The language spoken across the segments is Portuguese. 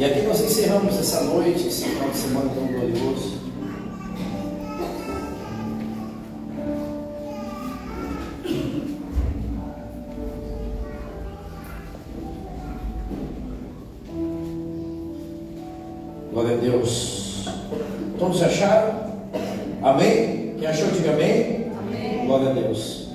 E aqui nós encerramos essa noite, esse final de semana tão glorioso. Glória a Deus. Todos acharam? Amém? Quem achou, diga amém. Amém. Glória a Deus.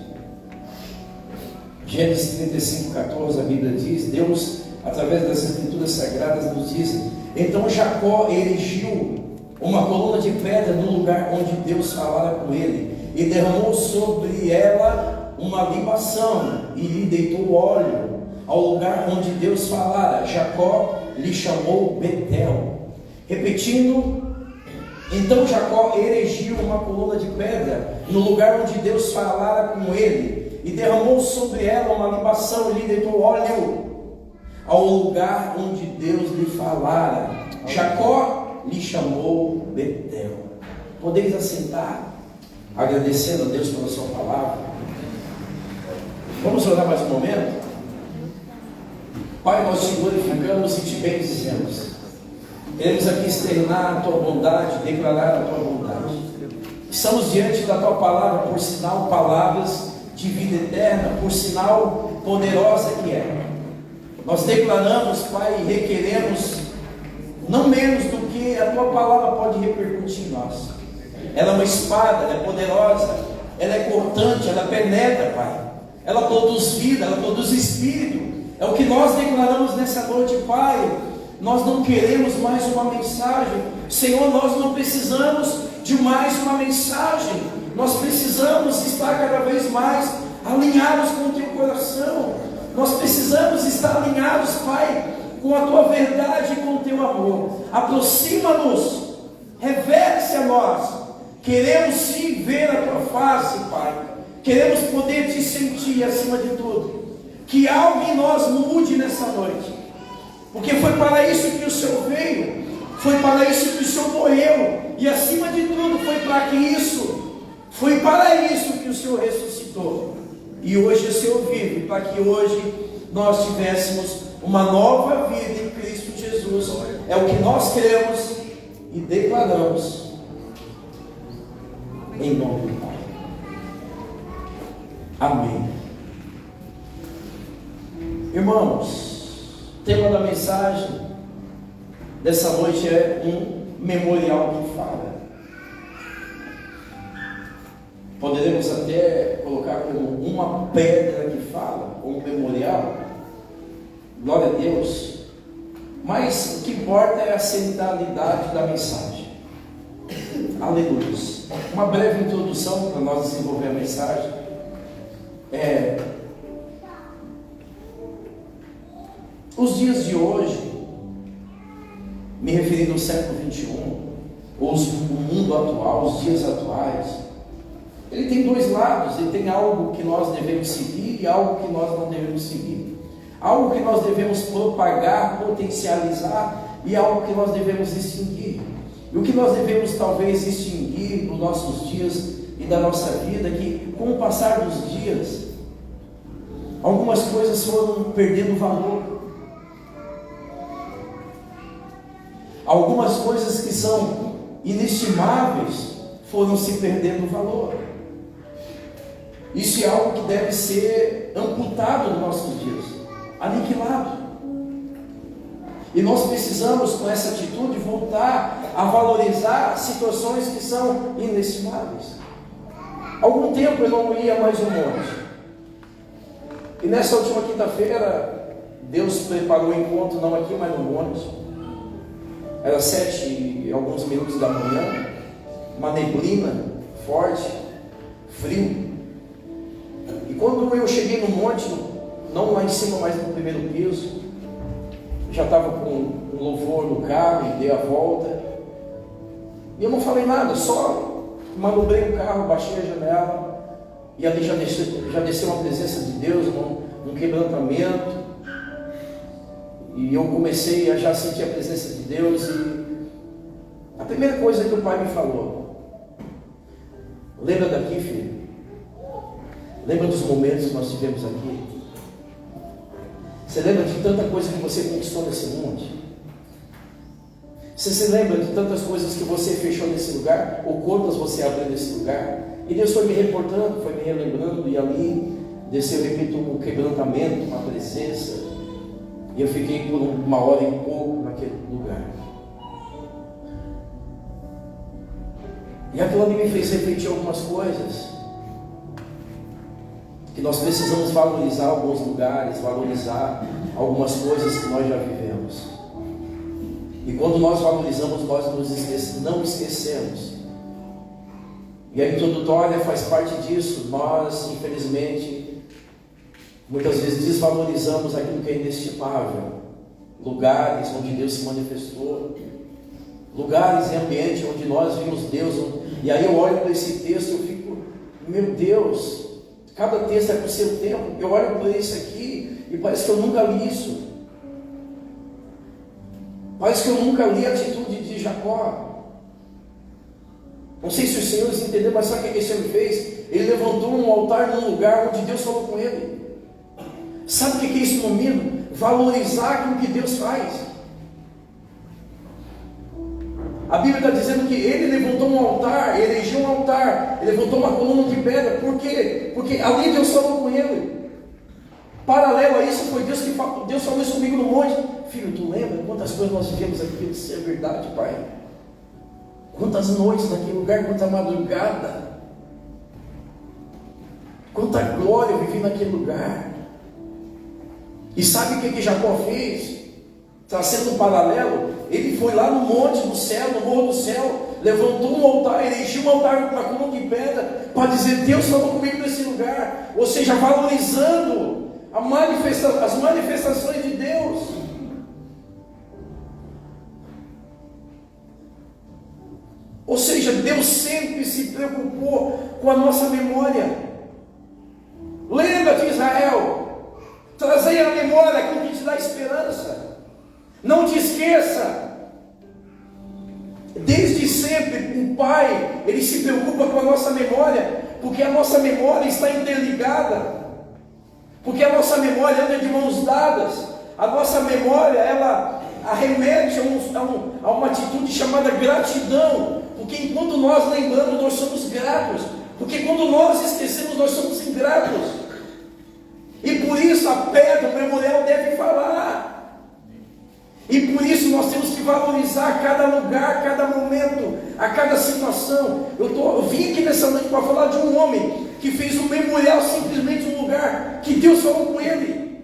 Gênesis 35:14, a Bíblia diz: Deus, através das Escrituras Sagradas, nos diz: então Jacó erigiu uma coluna de pedra no lugar onde Deus falara com ele, e derramou sobre ela uma libação, e lhe deitou óleo. Ao lugar onde Deus falara, Jacó lhe chamou Betel. Repetindo, então Jacó erigiu uma coluna de pedra no lugar onde Deus falara com ele, e derramou sobre ela uma libação, e lhe deitou óleo. Ao lugar onde Deus lhe falara, Jacó lhe chamou Betel. Podeis assentar, agradecendo a Deus pela sua palavra. Vamos orar mais um momento? Pai, nós te glorificamos e te bendizemos. Queremos aqui externar a tua bondade, declarar a tua bondade. Estamos diante da tua palavra, por sinal, palavras de vida eterna, por sinal, poderosa que é. Nós declaramos, Pai, e requeremos não menos do que a tua palavra pode repercutir em nós. Ela é uma espada, ela é poderosa, ela é cortante, ela penetra, Pai. Ela produz vida, ela produz espírito. É o que nós declaramos nessa noite, Pai. Nós não queremos mais uma mensagem, Senhor, nós não precisamos de mais uma mensagem. Nós precisamos estar cada vez mais alinhados com o teu coração. Nós precisamos estar alinhados, Pai, com a tua verdade e com o teu amor. Aproxima-nos, revele-se a nós. Queremos sim ver a tua face, Pai. Queremos poder te sentir acima de tudo. Que algo em nós mude nessa noite, porque foi para isso que o Senhor veio, foi para isso que o Senhor morreu, e acima de tudo foi para isso que o Senhor ressuscitou. E hoje o Senhor vive, para que hoje nós tivéssemos uma nova vida em Cristo Jesus. É o que nós queremos e declaramos em nome do Pai. Amém. Irmãos, o tema da mensagem dessa noite é um memorial que fala. Poderemos até colocar como uma pedra que fala, ou um memorial. Glória a Deus. Mas o que importa é a centralidade da mensagem. Aleluia. Uma breve introdução para nós desenvolver a mensagem. Os dias de hoje, me referindo ao século 21, ou o mundo atual, os dias atuais, ele tem dois lados. Ele tem algo que nós devemos seguir e algo que nós não devemos seguir. Algo que nós devemos propagar, potencializar, e algo que nós devemos extinguir. E o que nós devemos talvez extinguir nos nossos dias e da nossa vida, que com o passar dos dias, algumas coisas foram perdendo valor. Algumas coisas que são inestimáveis foram se perdendo valor. Isso é algo que deve ser amputado nos nossos dias, aniquilado. E nós precisamos, com essa atitude, voltar a valorizar situações que são inestimáveis. Há algum tempo eu não ia mais ao monte. E nessa última quinta-feira, Deus preparou um encontro, não aqui, mas no monte. Era 7 e alguns minutos da manhã, uma neblina forte, frio. E quando eu cheguei no monte, não lá em cima, mas no primeiro piso, já estava com um louvor no carro e dei a volta. E eu não falei nada, só manobrei o carro, baixei a janela, e ali já desceu uma presença de Deus, um quebrantamento. E eu comecei a já sentir a presença de Deus. E a primeira coisa que o Pai me falou: lembra daqui, filho? Lembra dos momentos que nós tivemos aqui? Você lembra de tanta coisa que você conquistou nesse monte? Você se lembra de tantas coisas que você fechou nesse lugar, ou quantas você abriu nesse lugar? E Deus foi me reportando, foi me relembrando, e ali desceu, eu repito, um quebrantamento, uma presença, e eu fiquei por uma hora e pouco naquele lugar. E aquilo ali me fez refletir algumas coisas, que nós precisamos valorizar alguns lugares, valorizar algumas coisas que nós já vivemos. E quando nós valorizamos, nós não esquecemos. E a introdutória faz parte disso. Nós, infelizmente, muitas vezes desvalorizamos aquilo que é inestimável. Lugares onde Deus se manifestou, lugares e ambientes onde nós vimos Deus. E aí eu olho para esse texto e eu fico, meu Deus, cada texto é com o seu tempo. Eu olho para isso aqui e parece que eu nunca li isso. Parece que eu nunca li a atitude de Jacó. Não sei se os senhores entenderam, mas sabe o que esse homem fez? Ele levantou um altar num lugar onde Deus falou com ele. Sabe o que é isso no mínimo? Valorizar aquilo que Deus faz. A Bíblia está dizendo que ele levantou um altar, ele erigiu um altar, ele levantou uma coluna de pedra. Por quê? Porque ali Deus falou com ele. Paralelo a isso, foi Deus que falou. Deus falou isso comigo no monte. Filho, tu lembra quantas coisas nós vivemos aqui? Isso é verdade, Pai. Quantas noites naquele lugar, quanta madrugada, quanta glória eu vivi naquele lugar. E sabe o que Jacó fez? Trazendo um paralelo, ele foi lá no monte do céu, no morro do céu, levantou um altar, erigiu um altar com uma coluna de pedra, para dizer, Deus falou comigo nesse lugar. Ou seja, valorizando as manifestações de Deus. Ou seja, Deus sempre se preocupou com a nossa memória. Lembra de Israel, trazei à memória aquilo que te dá esperança. Não te esqueça. Desde sempre, o Pai, Ele se preocupa com a nossa memória, porque a nossa memória está interligada, porque a nossa memória anda de mãos dadas. A nossa memória, ela arremete a uma atitude chamada gratidão, porque enquanto nós lembramos, nós somos gratos, porque quando nós esquecemos, nós somos ingratos. E por isso a pedra, o memorial deve falar. E por isso nós temos que valorizar cada lugar, cada momento, a cada situação. Eu vim aqui nessa noite para falar de um homem que fez um memorial, simplesmente um lugar que Deus falou com ele.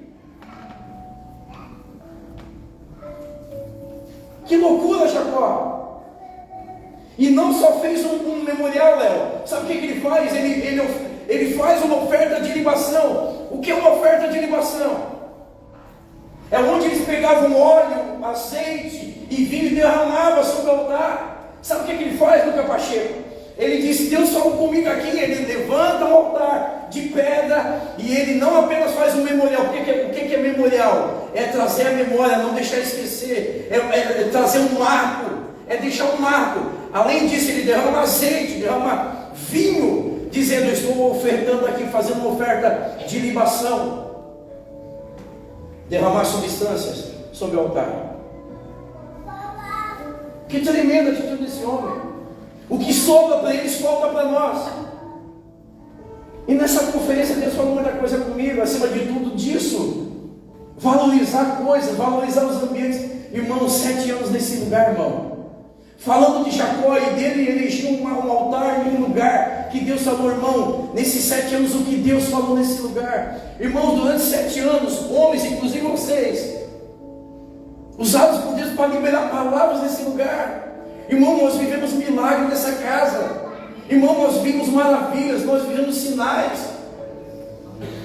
Que loucura, Jacó! E não só fez um memorial, Léo. Sabe o que ele faz? Ele faz uma oferta de libação. O que é uma oferta de libação? É onde eles pegavam óleo, azeite e vinho e derramavam sobre o altar. Sabe o que ele faz, Lucas Pacheco? Ele diz, Deus falou comigo aqui. Ele levanta um altar de pedra e ele não apenas faz um memorial. O que é memorial? É trazer a memória, não deixar esquecer. É trazer um marco, é deixar um marco. Além disso, ele derrama azeite, derrama vinho, dizendo, eu estou ofertando aqui, fazendo uma oferta de libação. Derramar substâncias sobre o altar. Que tremenda atitude desse homem. O que sobra para eles, falta para nós. E nessa conferência Deus falou muita coisa comigo, acima de tudo disso, valorizar coisas, valorizar os ambientes. Irmão, 7 anos nesse lugar, irmão, falando de Jacó e dele, erigiu um altar em um lugar que Deus falou, irmão, nesses 7 anos, o que Deus falou nesse lugar. Irmãos, durante 7 anos, homens, inclusive vocês, usados por Deus para liberar palavras nesse lugar. Irmão, nós vivemos milagres nessa casa. Irmão, nós vimos maravilhas, nós vivemos sinais.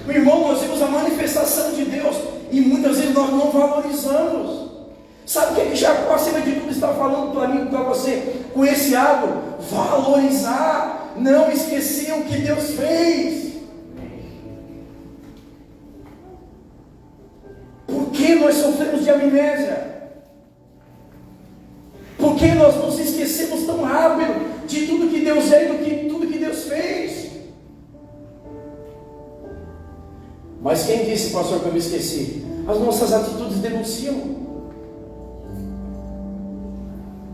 Irmão, nós vimos a manifestação de Deus e muitas vezes nós não valorizamos. Sabe o que Jacó, acima de tudo, está falando para mim e para você com esse ato? Valorizar, não esquecer o que Deus fez. Por que nós sofremos de amnésia? Por que nós nos esquecemos tão rápido de tudo que Deus é e de tudo que Deus fez? Mas quem disse, pastor, que eu me esqueci? As nossas atitudes denunciam.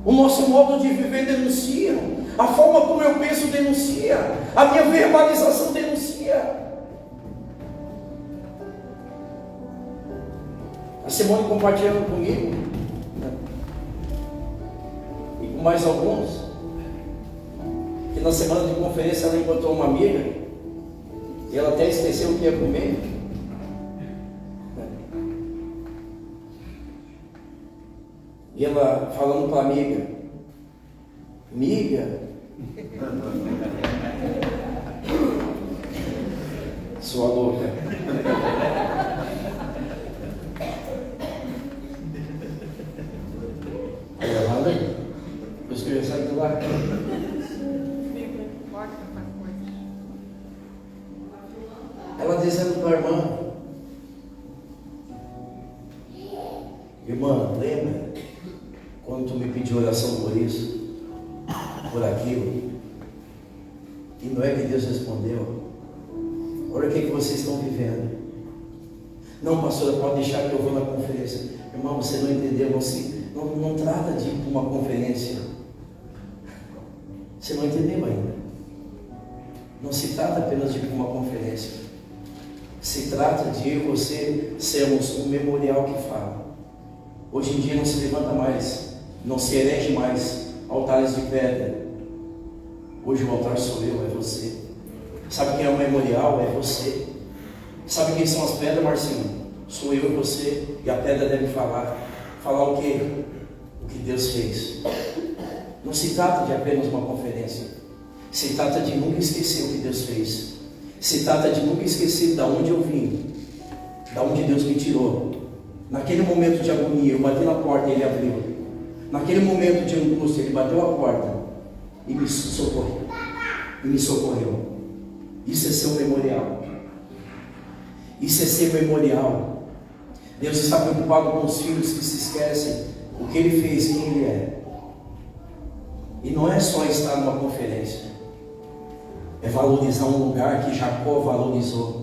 O nosso modo de viver denuncia. A forma como eu penso denuncia. A minha verbalização denuncia. A Simone compartilhando comigo, e com mais alguns, que na semana de conferência ela encontrou uma amiga, e ela até esqueceu o que ia comer. E ela falando para a amiga, sua louca. Deus que eu ia sair de lá. Ela dizendo para a irmã, lembra quando tu me pediu oração por isso, por aquilo, e não é que Deus respondeu? Olha o que vocês estão vivendo. Não, pastora, pode deixar que eu vou na conferência. Irmão, você não entendeu, não trata de ir para uma conferência. Você não entendeu ainda. Não se trata apenas de ir para uma conferência. Se trata de eu e você sermos um memorial que fala. Hoje em dia não se levanta mais, não se erege mais altares de pedra. Hoje o altar sou eu, é você. Sabe quem é o memorial? É você. Sabe quem são as pedras, Marcinho? Sou eu e você. E a pedra deve falar. Falar o quê? O que Deus fez. Não se trata de apenas uma conferência. Se trata de nunca esquecer o que Deus fez. Se trata de nunca esquecer de onde eu vim, de onde Deus me tirou. Naquele momento de agonia, eu bati na porta e Ele abriu. Naquele momento de angústia, Ele bateu a porta e me socorreu. Isso é ser um memorial. Isso é ser memorial. Deus está preocupado com os filhos que se esquecem o que Ele fez, quem Ele é. E não é só estar numa conferência, é valorizar um lugar que Jacó valorizou.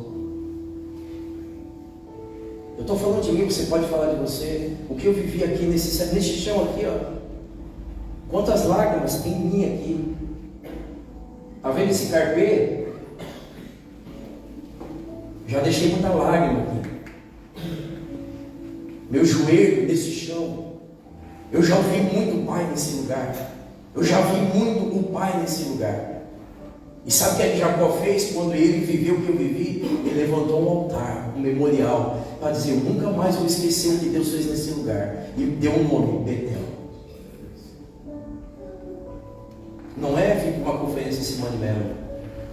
Eu estou falando de mim, você pode falar de você. O que eu vivi aqui nesse chão aqui, ó. Quantas lágrimas tem em mim aqui. Está vendo esse carpê? Já deixei muita lágrima aqui. Meu joelho nesse chão. Eu já ouvi muito o Pai nesse lugar. Eu já vi muito o Pai nesse lugar. E sabe o que Jacó fez quando ele viveu o que eu vivi? Ele levantou um altar, um memorial, para dizer: eu nunca mais vou esquecer o que Deus fez nesse lugar. E deu um nome: Betel. Não é vir para uma conferência Simone Melo,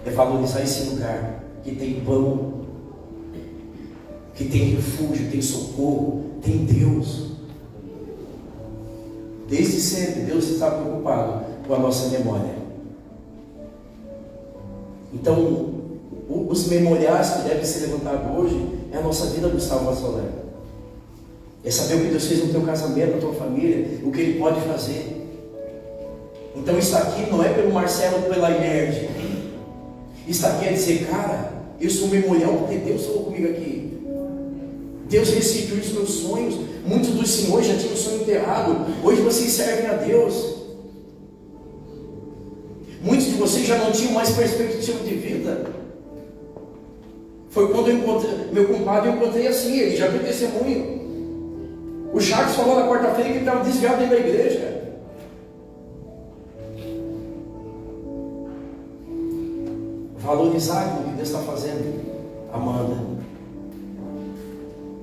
é valorizar esse lugar que tem pão, que tem refúgio, tem socorro, tem Deus. Desde sempre Deus está preocupado com a nossa memória. Então, os memoriais que devem ser levantados hoje é a nossa vida, Gustavo Vassolé. É saber o que Deus fez no teu casamento, na tua família, o que Ele pode fazer. Então, estar aqui não é pelo Marcelo ou pela Inerd. Estar aqui é dizer: cara, eu sou um memorial porque Deus falou comigo aqui. Deus restituiu os meus sonhos. Muitos dos senhores já tinham o sonho enterrado. Hoje vocês servem a Deus. Muitos de vocês já não tinham mais perspectiva de vida. Foi quando eu encontrei meu compadre, eu encontrei assim, ele já deu testemunho. O Charles falou na quarta-feira que ele estava desviado dentro da igreja. Valorizar aquilo que Deus está fazendo, Amanda.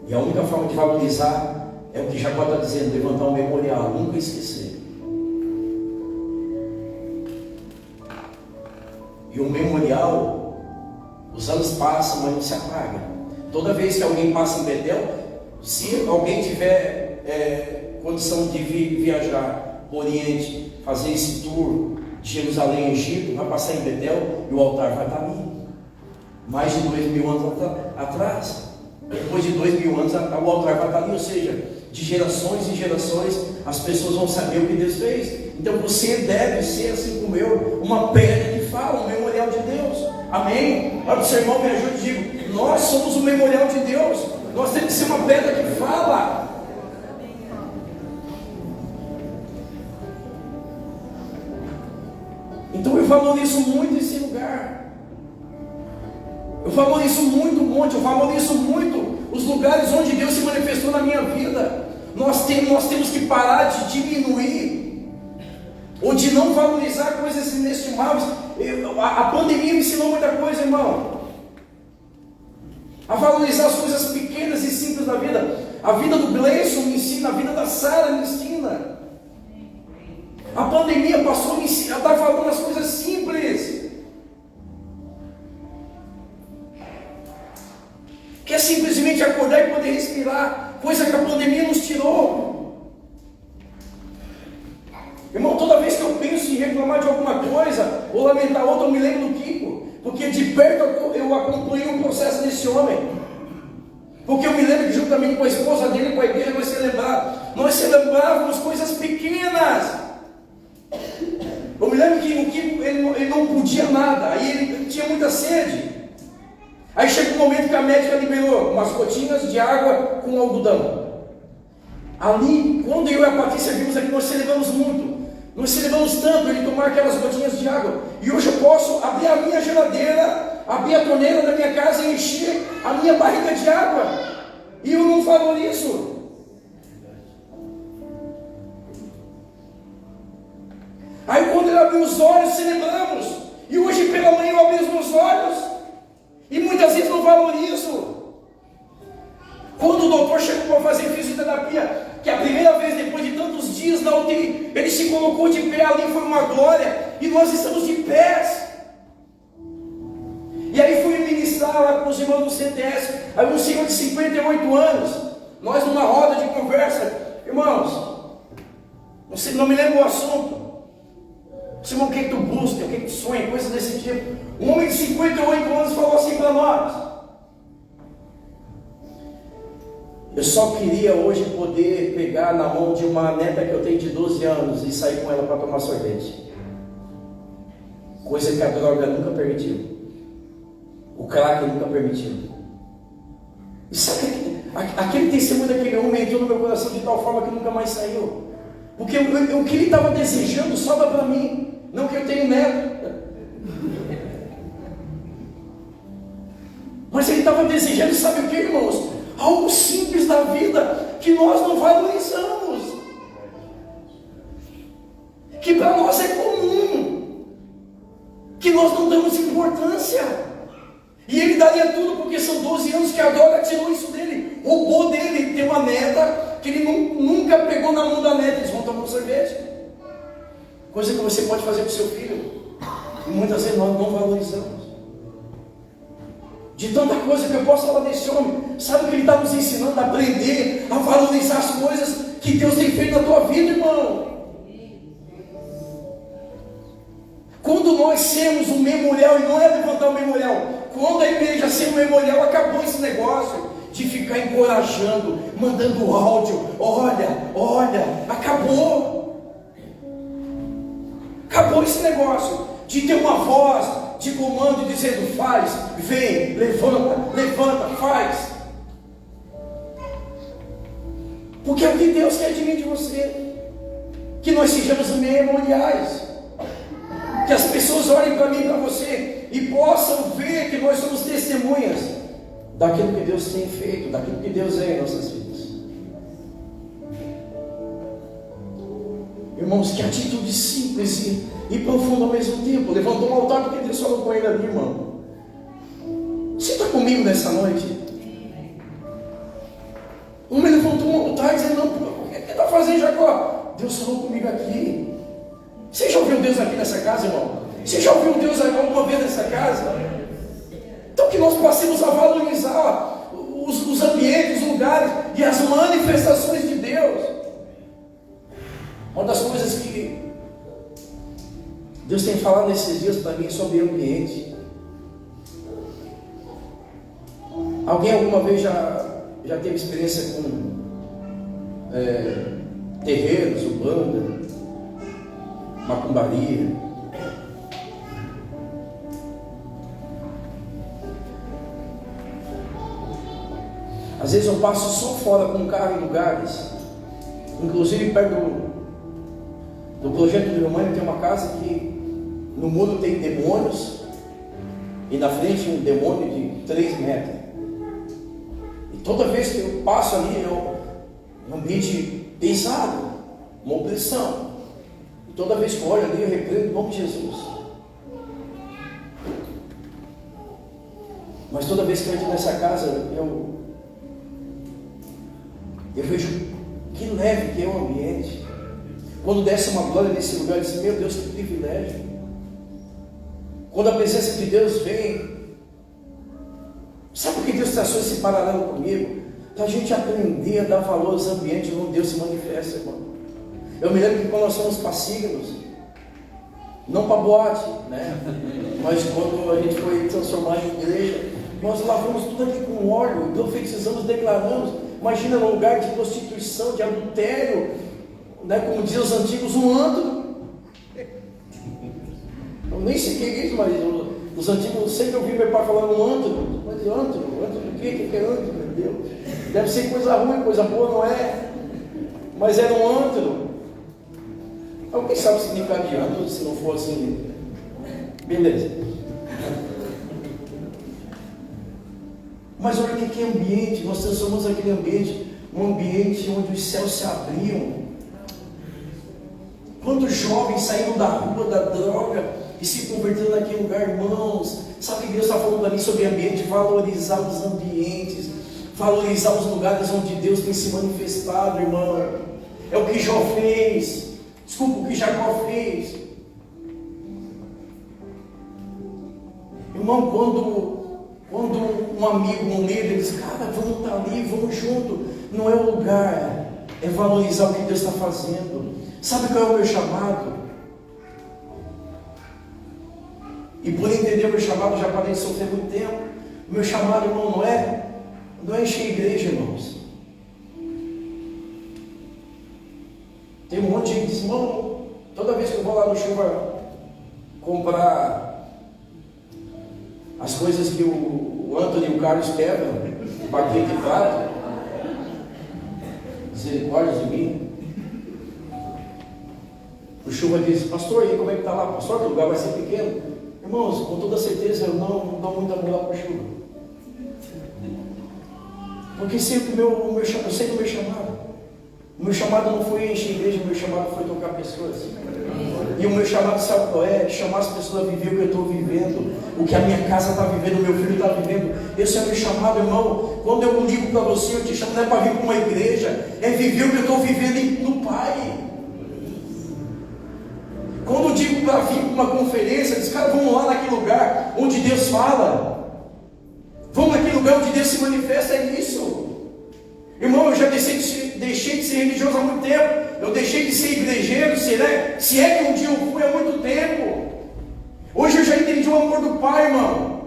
E a única forma de valorizar é o que Jacó está dizendo: levantar um memorial, nunca esquecer. E o memorial, os anos passam, mas não se apaga. Toda vez que alguém passa em Betel, se alguém tiver condição de viajar para o Oriente, fazer esse tour de Jerusalém, Egito, vai passar em Betel e o altar vai estar ali. Mais de 2000 anos atrás. Depois de 2000 anos, o altar vai estar ali. Ou seja, de gerações em gerações, as pessoas vão saber o que Deus fez. Então você deve ser, assim como eu, uma pedra que fala, um memorial de Deus. Amém? Olha, o seu irmão me ajuda e digo: nós somos o memorial de Deus. Nós temos que ser uma pedra que fala. Eu valorizo muito esse lugar. Eu valorizo muito o monte. Eu valorizo muito os lugares onde Deus se manifestou na minha vida. Nós temos que parar de diminuir ou de não valorizar coisas inestimáveis. A pandemia me ensinou muita coisa, irmão. A valorizar as coisas pequenas e simples da vida. A vida do Gleison me ensina, a vida da Sara me ensina. A pandemia passou a me ensinar a estar falando as coisas simples. Que é simplesmente acordar e poder respirar, coisa que a pandemia nos tirou. Irmão, toda vez que eu penso em reclamar de alguma coisa, ou lamentar outra, eu me lembro do Kiko, porque de perto eu acompanhei o processo desse homem. Porque eu me lembro que juntamente com a esposa dele, com a igreja, nós celebrávamos coisas pequenas. Eu me lembro que o Kiko, ele não podia nada, aí ele tinha muita sede. Aí chega um momento que a médica liberou umas gotinhas de água com algodão. Ali, quando eu e a Patrícia vimos aqui, nós celebramos muito. Nós celebramos tanto ele tomar aquelas gotinhas de água. E hoje eu posso abrir a minha geladeira, abrir a torneira da minha casa e encher a minha barriga de água. E eu não valorizo. Aí quando ele abriu os olhos, celebramos. E hoje pela manhã eu abri os meus olhos. E muitas vezes não valorizo. Quando o doutor chegou para fazer fisioterapia, que a primeira vez depois de tantos dias na UTI, ele se colocou de pé ali, foi uma glória, e nós estamos de pés. E aí fui ministrar lá com os irmãos do CTS, aí um senhor de 58 anos, nós numa roda de conversa, irmãos, não me lembro o assunto. Simão, o que tu busca, o que tu sonha, coisas desse tipo. Um homem de 58 anos falou assim para nós: eu só queria hoje poder pegar na mão de uma neta que eu tenho de 12 anos e sair com ela para tomar sorvete. Coisa que a droga nunca permitiu. O crack nunca permitiu. E sabe, aquele testemunho daquele homem entrou no meu coração de tal forma que nunca mais saiu. Porque o que ele estava desejando sobra para mim. Não que eu tenho neto. Mas ele estava desejando, sabe o que, irmãos? Algo simples da vida que nós não valorizamos. Que para nós é comum. Que nós não damos importância. E ele daria tudo porque são 12 anos que a droga tirou isso dele. Roubou dele. Ele tem uma neta que ele nunca pegou na mão da neta. Eles vão tomar um sorvete. Coisa que você pode fazer com seu filho. E muitas vezes nós não valorizamos. De tanta coisa que eu posso falar desse homem. Sabe o que ele está nos ensinando? A aprender a valorizar as coisas que Deus tem feito na tua vida, irmão. Quando nós sermos um memorial, e não é levantar um memorial, quando a igreja ser um memorial, acabou esse negócio de ficar encorajando, mandando áudio, olha, acabou. Acabou esse negócio de ter uma voz de comando dizendo: faz, vem, levanta, faz. Porque é o que Deus quer de mim e de você. Que nós sejamos memoriais. Que as pessoas olhem para mim e para você e possam ver que nós somos testemunhas daquilo que Deus tem feito, daquilo que Deus é em nossas vidas. Irmãos, que atitude simples e profunda ao mesmo tempo. Levantou um altar porque Deus falou com ele ali, irmão. Você está comigo nessa noite? Um me levantou um altar dizendo: não, o que está fazendo, Jacó? Deus falou comigo aqui. Você já ouviu Deus aqui nessa casa, irmão? Você já ouviu Deus alguma vez nessa casa? Então que nós passemos a valorizar os ambientes, os lugares e as manifestações de Deus. Uma das coisas que Deus tem falado nesses dias para mim sobre ambiente. Alguém alguma vez já teve experiência com terreiros, umbanda, macumbaria? Às vezes eu passo só fora com o carro em lugares, inclusive perto do projeto do Romano tem uma casa que No muro tem demônios, e na frente um demônio de 3 metros. E toda vez que eu passo ali, é um ambiente pesado, uma opressão. E toda vez que eu olho ali, eu repreendo o nome de Jesus. Mas toda vez que eu entro nessa casa, eu vejo que leve que é o ambiente. Quando desce uma glória nesse lugar, eu disse, meu Deus, que privilégio. Quando a presença de Deus vem, sabe por que Deus traçou esse paralelo comigo? Para a gente aprender a dar valor aos ambientes onde Deus se manifesta, irmão. Eu me lembro que quando nós fomos para Signos, não para boate, né? Mas quando a gente foi transformar em igreja, nós lavamos tudo aqui com óleo, profetizamos, declaramos. Imagina num lugar de prostituição, de adultério, né? Como diziam os antigos, um antro. Eu nem sei o que é isso, mas os antigos, sempre ouvi meu pai falando um antro. Mas antro do quê? O que é antro, meu Deus? Deve ser coisa ruim, coisa boa, não é? Mas era um antro. Alguém sabe o significado de antro, se não for assim? Beleza. Mas olha o que é ambiente. Nós transformamos aquele ambiente um ambiente onde os céus se abriam. Quantos jovens saíram da rua, da droga, e se convertendo naquele lugar, irmãos? Sabe o que Deus está falando para mim sobre ambiente? Valorizar os ambientes, valorizar os lugares onde Deus tem se manifestado, irmão. É o que Jó fez. Desculpa, o que Jacó fez. Irmão, quando um amigo, um líder diz, cara, vamos estar ali, vamos junto. Não é o lugar, é valorizar o que Deus está fazendo. Sabe qual é o meu chamado? E por entender o meu chamado, já parei de sofrer muito tempo. O meu chamado, irmão, não é encher a igreja, irmãos. Tem um monte de gente que diz, irmão, toda vez que eu vou lá no Chuva comprar as coisas que o Antônio e o Carlos quebram, baquete de prato, misericórdia de mim. O Chuva diz, pastor, e aí como é que está lá? Pastor, que o lugar vai ser pequeno. Irmãos, com toda certeza eu não dou muita moral para o Chuva. Porque sempre eu sei do meu chamado. O meu chamado não foi encher a igreja, o meu chamado foi tocar pessoas. E o meu chamado, sabe qual é? Chamar as pessoas a viver o que eu estou vivendo, o que a minha casa está vivendo, o meu filho está vivendo. Esse é o meu chamado, irmão. Quando eu ligo para você, eu te chamo não é para vir para uma igreja, é viver o que eu estou vivendo no Pai. Quando eu digo para vir para uma conferência, diz, cara, vamos lá naquele lugar onde Deus fala. Vamos naquele lugar onde Deus se manifesta, é isso. Irmão, eu já deixei de ser religioso há muito tempo. Eu deixei de ser igrejeiro, se é que um dia eu fui há muito tempo. Hoje eu já entendi o amor do Pai, irmão.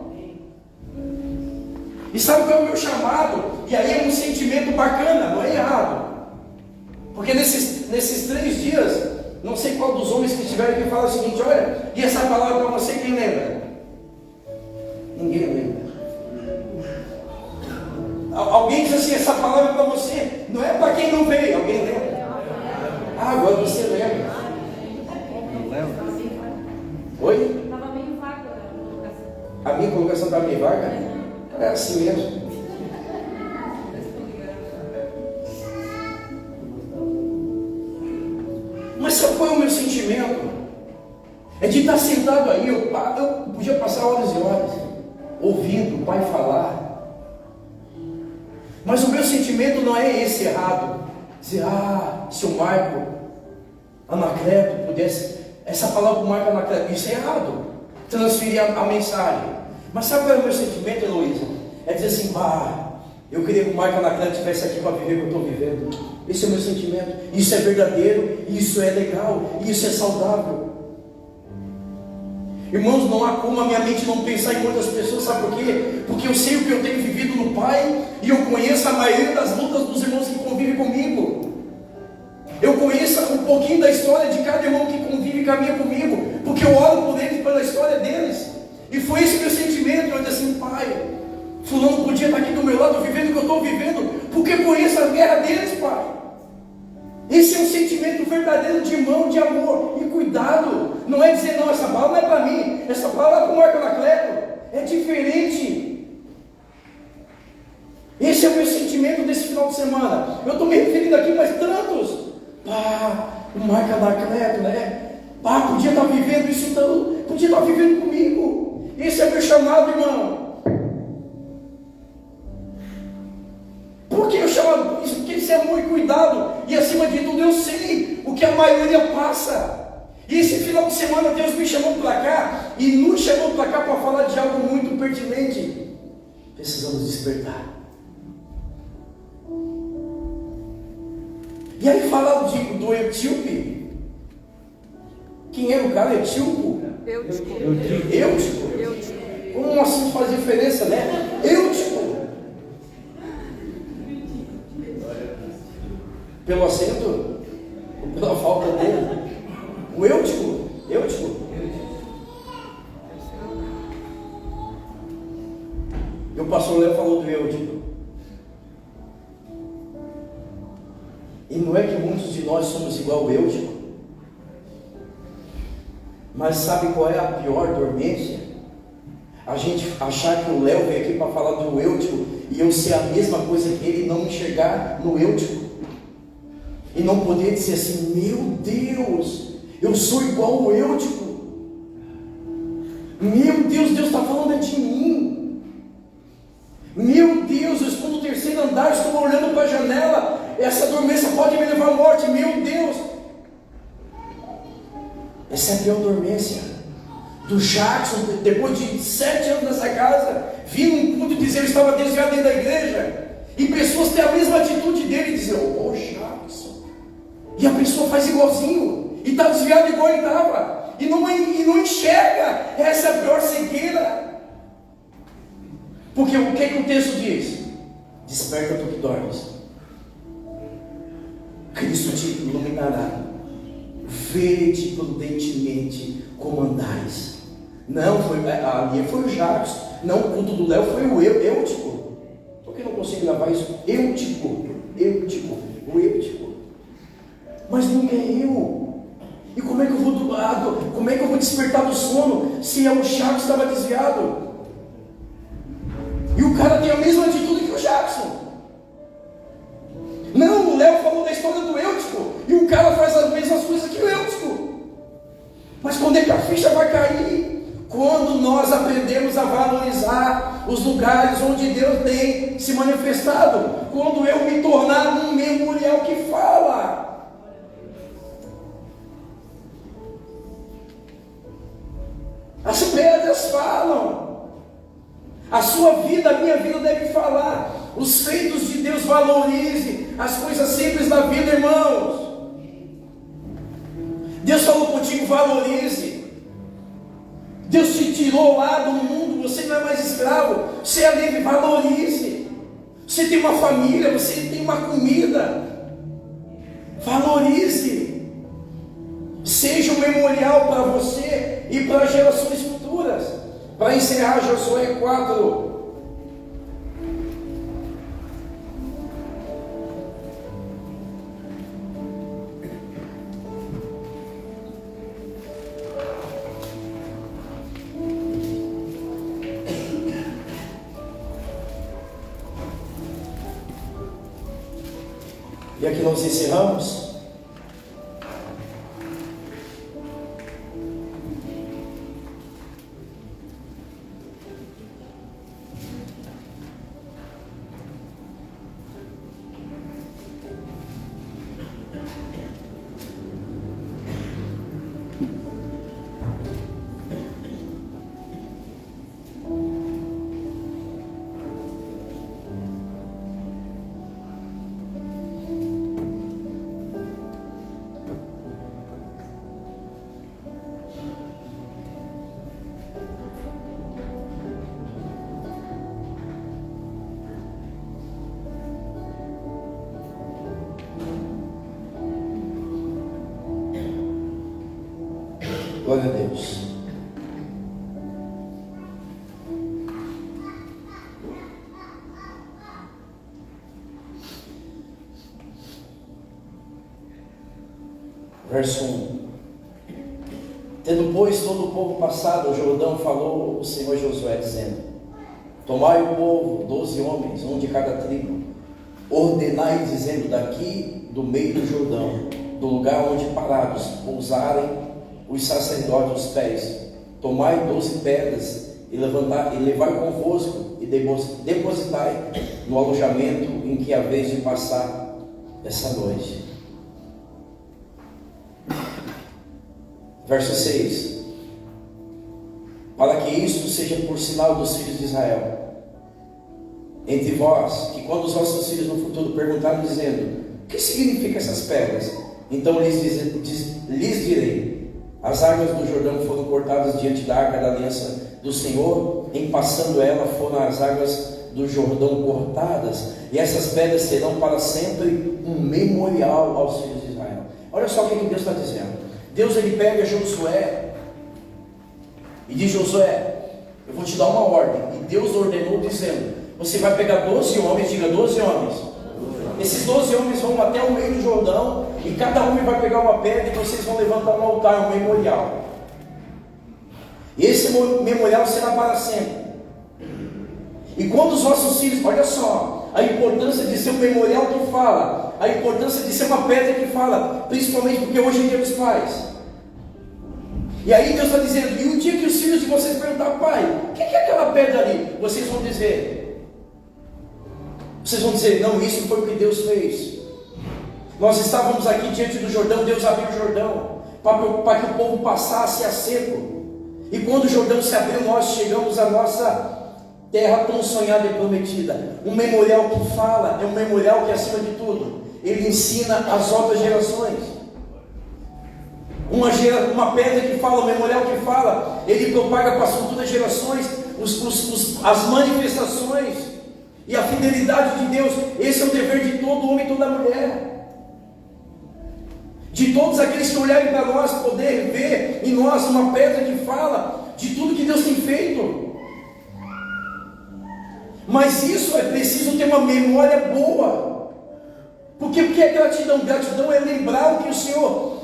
E sabe qual é o meu chamado? E aí é um sentimento bacana, não é errado. Porque nesses 3 dias, não sei qual dos homens que estiveram aqui fala o seguinte, olha, e essa palavra para você, quem lembra? Ninguém lembra. Alguém diz assim, essa palavra para você, não é para quem não veio, alguém lembra? Ah, agora você lembra. Não lembra? Oi? Estava meio vaga a colocação. A minha colocação estava meio vaga? É assim mesmo. Mas sabe qual é o meu sentimento? É de estar sentado aí, eu podia passar horas e horas ouvindo o Pai falar. Mas o meu sentimento não é esse errado. Dizer, se o Marco Anacleto pudesse, essa palavra para o Marco Anacleto, isso é errado. Transferir a mensagem. Mas sabe qual é o meu sentimento, Heloísa? É dizer assim, eu queria que o Marco Anacleto estivesse aqui para viver o que eu estou vivendo. Esse é o meu sentimento. Isso é verdadeiro, isso é legal, isso é saudável. Irmãos, não há como a minha mente não pensar em muitas pessoas, sabe por quê? Porque eu sei o que eu tenho vivido no Pai, e eu conheço a maioria das lutas dos irmãos que convivem comigo. Eu conheço um pouquinho da história de cada irmão que convive e caminha comigo, porque eu oro por eles, pela história deles. E foi esse meu sentimento, eu disse assim, Pai, fulano podia estar aqui do meu lado, vivendo o que eu estou vivendo, porque conheço a guerra deles, Pai. Esse é um sentimento verdadeiro de irmão, de amor. E cuidado, não é dizer, não, essa palavra não é para mim, essa palavra é para o Marco Anacleto. É diferente. Esse é o meu sentimento desse final de semana. Eu estou me referindo aqui, mas tantos. O Marco Anacleto, né? Podia estar vivendo isso, então, podia estar vivendo comigo. Esse é o meu chamado, irmão. Por que eu chamo isso? Porque esse amor e cuidado. E acima de tudo eu sei o que a maioria passa. E esse final de semana Deus me chamou para cá. E nos chamou para cá para falar de algo muito pertinente. Precisamos despertar. E aí fala do etíope. Quem era o cara? Etíope? Eutico. Como assim faz diferença, né? Eutico. Pelo acento? Ou pela falta dele? O Eutico. E o pastor Léo falou do Eutico. E não é que muitos de nós somos igual ao Eutico. Mas sabe qual é a pior dormência? A gente achar que o Léo veio aqui para falar do Eutico e eu ser a mesma coisa que ele, não enxergar no Eutico. E não poder dizer assim, meu Deus, eu sou igual ao Eutico. Meu Deus, Deus está falando de mim. Meu Deus, eu estou no terceiro andar, estou olhando para a janela, essa dormência pode me levar à morte, meu Deus. Essa é a pior dormência. Do Jackson, depois de 7 anos nessa casa, vi um culto dizer que eu estava desviado dentro da igreja, e pessoas têm a mesma atitude dele, e dizem, Jackson. E a pessoa faz igualzinho, e está desviado igual ele estava, e não enxerga. Essa é a pior cegueira. Porque o que o texto diz? Desperta tu que dormes, Cristo te iluminará, vede prudentemente como andais. Não, ali foi o Jackson. Não, o culto do Léo foi o Eutico. Por que não consigo gravar isso? Eutico. Mas não é eu. E como é que eu vou do lado? Como é que eu vou despertar do sono se o Jackson estava desviado? E o cara tem a mesma atitude que o Jackson. Não, o Léo falou da história do Eutico, e o cara faz as mesmas coisas que o Eutico. Mas quando é que a ficha vai cair? Quando nós aprendemos a valorizar os lugares onde Deus tem se manifestado. Quando eu me tornar um memorial que fala. As pedras falam. A sua vida, a minha vida deve falar. Os feitos de Deus, valorize as coisas simples da vida, irmãos. Deus falou contigo, valorize. Deus te tirou lá do mundo, você não é mais escravo, você é livre, valorize. Você tem uma família, você tem uma comida, valorize. Seja um memorial para você e para gerações futuras. Para encerrar, Josué 4. E aqui nós encerramos. Glória a Deus. Verso 1. Tendo, pois, todo o povo passado o Jordão, falou o Senhor Josué, dizendo: tomai o povo, 12 homens, um de cada tribo, ordenai, dizendo: daqui do meio do Jordão, do lugar onde parados pousarem os sacerdotes os pés, tomai 12 pedras e levai convosco e depositai no alojamento em que haveis de passar essa noite. Verso 6. Para que isto seja por sinal dos filhos de Israel entre vós, que quando os vossos filhos no futuro perguntarem, dizendo: o que significam essas pedras? Então lhes direi: as águas do Jordão foram cortadas diante da arca da aliança do Senhor, em passando ela foram as águas do Jordão cortadas, e essas pedras serão para sempre um memorial aos filhos de Israel. Olha só o que Deus está dizendo. Deus, ele pega Josué e diz: Josué, eu vou te dar uma ordem. E Deus ordenou dizendo: você vai pegar 12 homens, diga 12 homens. Esses 12 homens vão até o meio do Jordão, e cada homem vai pegar uma pedra, e vocês vão levantar um altar, um memorial. E esse memorial será para sempre. E quando os vossos filhos, olha só, a importância de ser um memorial que fala, a importância de ser uma pedra que fala, principalmente porque hoje é dia dos pais. E aí Deus está dizendo: e o dia que os filhos de vocês perguntar: pai, o que é aquela pedra ali? Vocês vão dizer: não, isso foi o que Deus fez. Nós estávamos aqui diante do Jordão, Deus abriu o Jordão para que o povo passasse a seco. E quando o Jordão se abriu, nós chegamos à nossa terra tão sonhada e prometida. Um memorial que fala, é um memorial que, acima de tudo, ele ensina as outras gerações. Uma pedra que fala, um memorial que fala, ele propaga para as futuras gerações as manifestações e a fidelidade de Deus. Esse é o dever de todo homem e toda mulher. De todos aqueles que olharem para nós, poder ver em nós uma pedra que fala de tudo que Deus tem feito. Mas isso é preciso ter uma memória boa. Porque o que é gratidão? Gratidão é lembrar o que o Senhor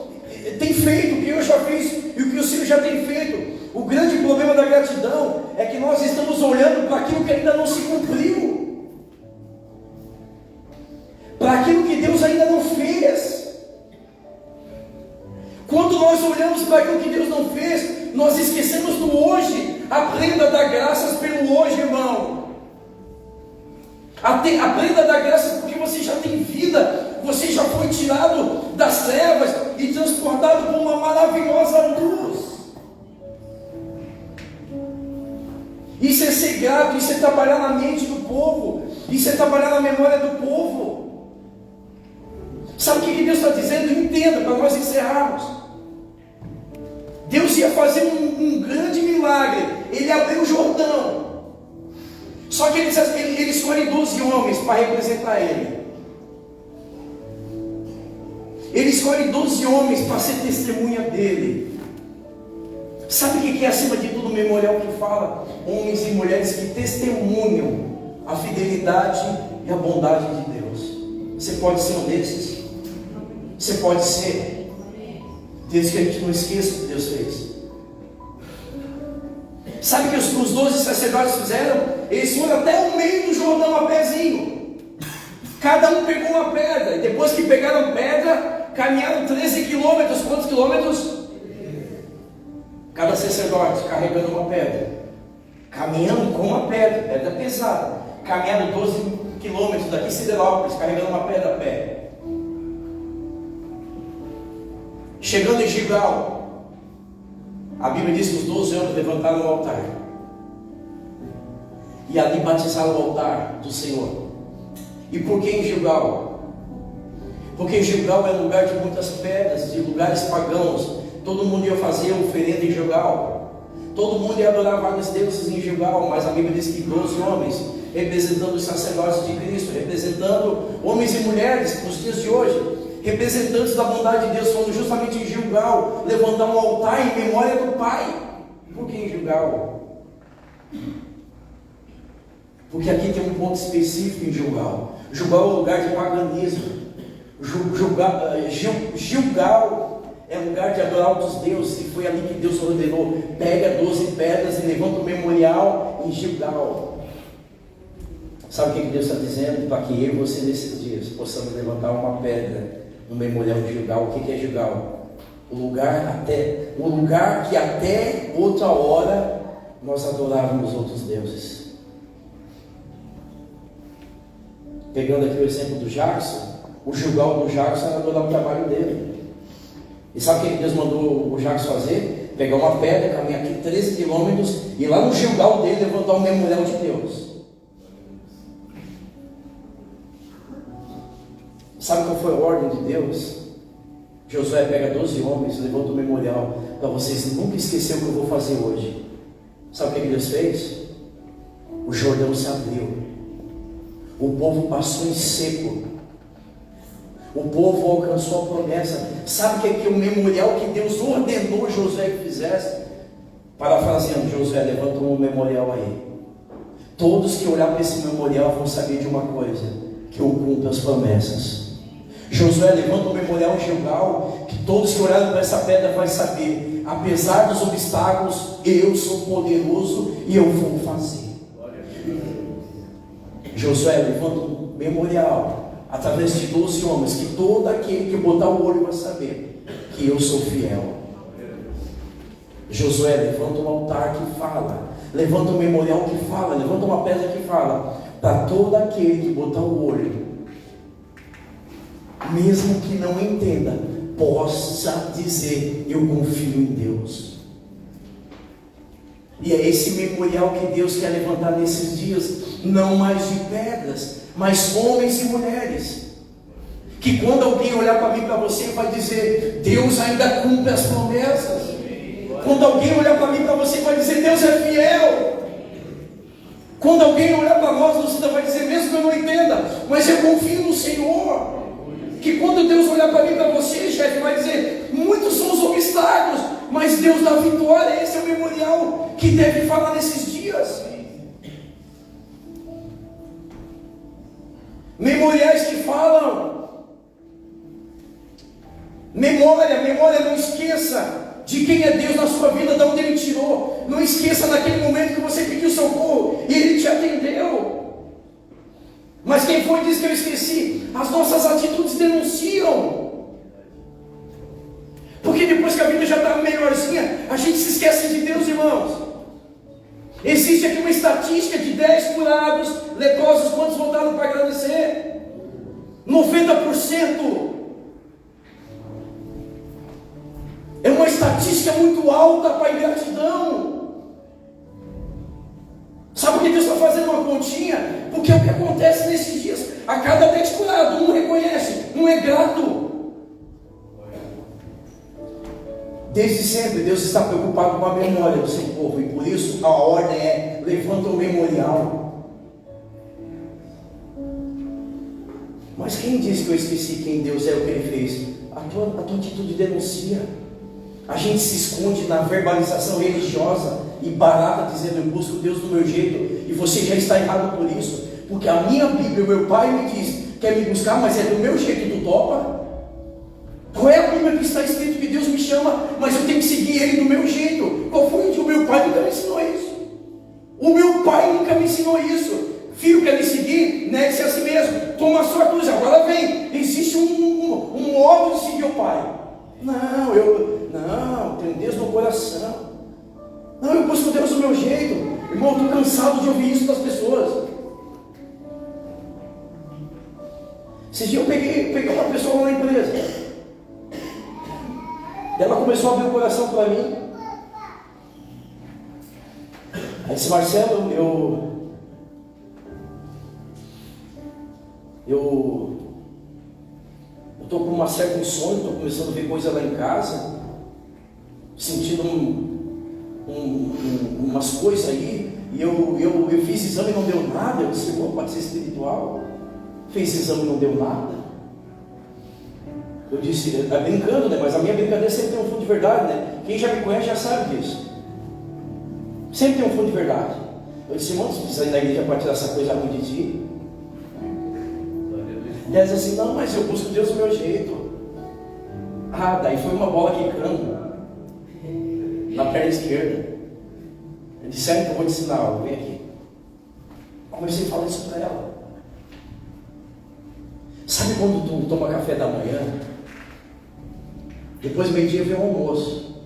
tem feito, o que eu já fiz e o que o Senhor já tem feito. O grande problema da gratidão é que nós estamos olhando para aquilo que ainda não se cumpriu, para aquilo que Deus ainda não fez. Quando nós olhamos para aquilo que Deus não fez, nós esquecemos do hoje. Aprenda a dar graças pelo hoje, irmão. Aprenda a dar graças porque você já tem vida. Você já foi tirado das trevas e transportado por uma maravilhosa luz. Isso é ser grato, isso é trabalhar na mente do povo, isso é trabalhar na memória do povo. Sabe o que Deus está dizendo? Entenda, para nós encerrarmos. Deus ia fazer um grande milagre. Ele abriu o Jordão. Só que ele escolhe 12 homens para representar ele. Ele escolhe 12 homens para ser testemunha dele. Sabe o que é, acima de tudo, o memorial que fala? Homens e mulheres que testemunham a fidelidade e a bondade de Deus. Você pode ser um desses? Você pode ser? Desde que a gente não esqueça o que Deus fez. Sabe o que os 12 sacerdotes fizeram? Eles foram até o meio do Jordão a pezinho. Cada um pegou uma pedra. E depois que pegaram pedra, caminharam 13 quilômetros. Quantos quilômetros? Cada sacerdote carregando uma pedra. Caminhando com uma pedra pesada. Caminharam 12 quilômetros daqui em Siderópolis, carregando uma pedra a pé. Chegando em Gilgal, a Bíblia diz que os 12 homens levantaram o altar. E ali batizaram o altar do Senhor. E por que em Gilgal? Porque Gilgal é lugar de muitas pedras, de lugares pagãos. Todo mundo ia fazer oferenda em Gilgal. Todo mundo ia adorar vários deuses em Gilgal. Mas a Bíblia diz que 12 homens, representando os sacerdotes de Cristo, representando homens e mulheres nos dias de hoje, representantes da bondade de Deus, foram justamente em Gilgal levantar um altar em memória do Pai. Por que em Gilgal? Porque aqui tem um ponto específico em Gilgal. Gilgal é um lugar de paganismo. Gilgal é lugar de adorar outros deuses, e foi ali que Deus ordenou: pega 12 pedras e levanta um memorial em Gilgal. Sabe o que Deus está dizendo? Para que eu e você nesses dias possamos levantar uma pedra no memorial de Gilgal. O que é Gilgal? O lugar que até outra hora nós adorávamos outros deuses. Pegando aqui o exemplo do Jackson, o Gilgal do Jackson era adorar o trabalho dele. E sabe o que Deus mandou o Jackson fazer? Pegar uma pedra, caminhar aqui 13 quilômetros e lá no Gilgal dele levantar um memorial de Deus. Sabe qual foi a ordem de Deus? Josué pega 12 homens, levanta o memorial para vocês nunca esquecer o que eu vou fazer hoje. Sabe o que Deus fez? O Jordão se abriu. O povo passou em seco. O povo alcançou a promessa. Sabe o que é o memorial que Deus ordenou Josué que fizesse? Parafraseando, Josué, levanta um memorial aí. Todos que olhar para esse memorial vão saber de uma coisa: que eu cumpro as promessas. Josué, levanta um memorial em Gilgal, que todos que olharem para essa pedra vão saber: apesar dos obstáculos, eu sou poderoso e eu vou fazer. Josué, levanta um memorial através de 12 homens, que todo aquele que botar o olho vai saber que eu sou fiel. Josué, levanta um altar que fala, levanta um memorial que fala, levanta uma pedra que fala, para todo aquele que botar o olho, mesmo que não entenda, possa dizer: eu confio em Deus. E é esse memorial que Deus quer levantar nesses dias, não mais de pedras, mas homens e mulheres, que quando alguém olhar para mim e para você, vai dizer: Deus ainda cumpre as promessas. Quando alguém olhar para mim e para você, vai dizer: Deus é fiel. Quando alguém olhar para nós, você vai dizer: mesmo que eu não entenda, mas eu confio no Senhor. Que quando Deus olhar para mim e para você, chefe, vai dizer: muitos são os obstáculos, mas Deus dá vitória. Esse é o memorial que deve falar nesses dias. Memoriais que falam. Memória, não esqueça de quem é Deus na sua vida, de onde Ele tirou. Não esqueça daquele momento que você pediu socorro e Ele te atendeu. Mas quem foi diz que eu esqueci? As nossas atitudes denunciam. Porque depois que a vida já está melhorzinha, a gente se esquece de Deus, irmãos. Existe aqui uma estatística de 10 curados, leprosos, quantos voltaram para agradecer? 90%. É uma estatística muito alta para a ingratidão. Sabe por que Deus está fazendo uma continha? Porque é o que acontece nesses dias. A cada 10 curados, um reconhece, um é grato. Desde sempre Deus está preocupado com a memória do seu povo, e por isso a ordem é: levanta o memorial. Mas quem disse que eu esqueci quem Deus é, o que Ele fez? A tua atitude denuncia. A gente se esconde na verbalização religiosa e barata, dizendo: eu busco Deus do meu jeito, e você já está errado por isso, porque a minha Bíblia, o meu pai me diz: quer me buscar, mas é do meu jeito, tu topa? Qual é a Bíblia que está escrito que Deus me chama, mas eu tenho que seguir Ele do meu jeito? Qual foi o dia? O meu pai nunca me ensinou isso. O meu pai nunca me ensinou isso. Filho, quer me seguir? Negue-se a si mesmo, toma a sua cruz. Agora vem, existe um modo de seguir o pai. Não, tenho Deus no coração. Não, eu busco Deus do meu jeito. Irmão, eu estou cansado de ouvir isso das pessoas. Esse dia eu peguei uma pessoa lá na empresa. Ela começou a abrir o coração para mim. Aí disse: Marcelo, eu estou com uma certa insônia, estou começando a ver coisa lá em casa, sentindo umas coisas aí, e eu fiz exame e não deu nada. Eu disse: irmão, pode ser espiritual. Fez exame e não deu nada. Eu disse, está brincando, né? Mas a minha brincadeira sempre tem um fundo de verdade, né? Quem já me conhece já sabe disso. Sempre tem um fundo de verdade. Eu disse: irmão, você precisa ir na igreja para tirar essa coisa ruim de ti. Ela diz assim: não, mas eu busco Deus do meu jeito. Ah, daí foi uma bola quicando na perna esquerda. Disseram que eu vou te ensinar algo, vem aqui. Comecei a falar isso para ela. Sabe quando tu toma café da manhã? Depois meio-dia vem o almoço.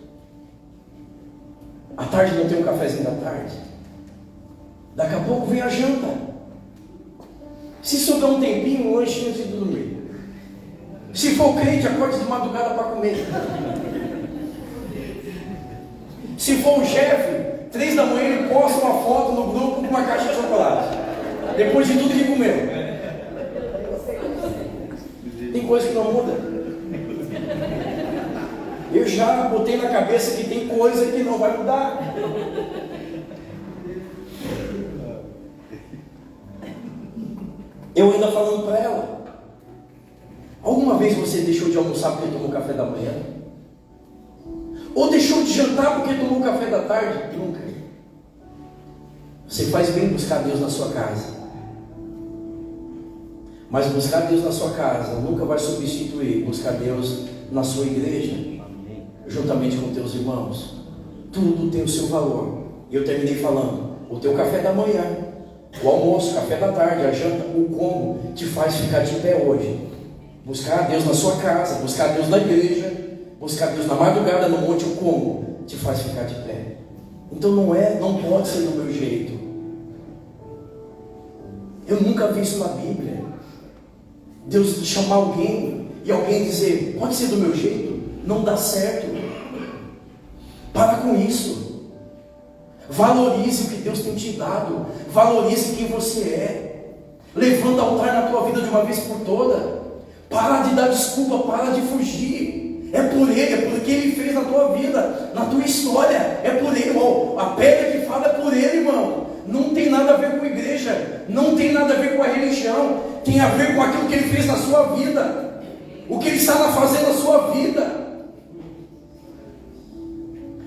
À tarde não tem um cafezinho da tarde. Daqui a pouco vem a janta. Se sobrar um tempinho, um lanchinho antes de dormir. Se for crente, acorde de madrugada para comer. Se for o chefe, 3 da manhã ele posta uma foto no grupo com uma caixa de chocolate. Depois de tudo que comeu. Tem coisa que não muda. Eu já botei na cabeça que tem coisa que não vai mudar. Eu ainda falando para ela. Alguma vez você deixou de almoçar porque tomou café da manhã? Ou deixou de jantar porque tomou café da tarde? Nunca. Você faz bem buscar Deus na sua casa. Mas buscar Deus na sua casa nunca vai substituir buscar Deus na sua igreja, juntamente com teus irmãos. Tudo tem o seu valor. E eu terminei falando, o teu café da manhã, o almoço, o café da tarde, a janta, o como te faz ficar de pé hoje. Buscar Deus na sua casa, buscar Deus na igreja, buscar Deus na madrugada no monte, o como te faz ficar de pé. Então não pode ser do meu jeito. Eu nunca vi isso na Bíblia. Deus chamar alguém e alguém dizer, pode ser do meu jeito? Não dá certo. Para com isso. Valorize o que Deus tem te dado. Valorize quem você é. Levanta o altar na tua vida de uma vez por toda. Para de dar desculpa, para de fugir. É por Ele, é porque Ele fez na tua vida, na tua história. É por Ele, irmão. A pedra que fala é por Ele, irmão. Não tem nada a ver com a igreja. Não tem nada a ver com a religião. Tem a ver com aquilo que Ele fez na sua vida. O que Ele está fazendo na sua vida.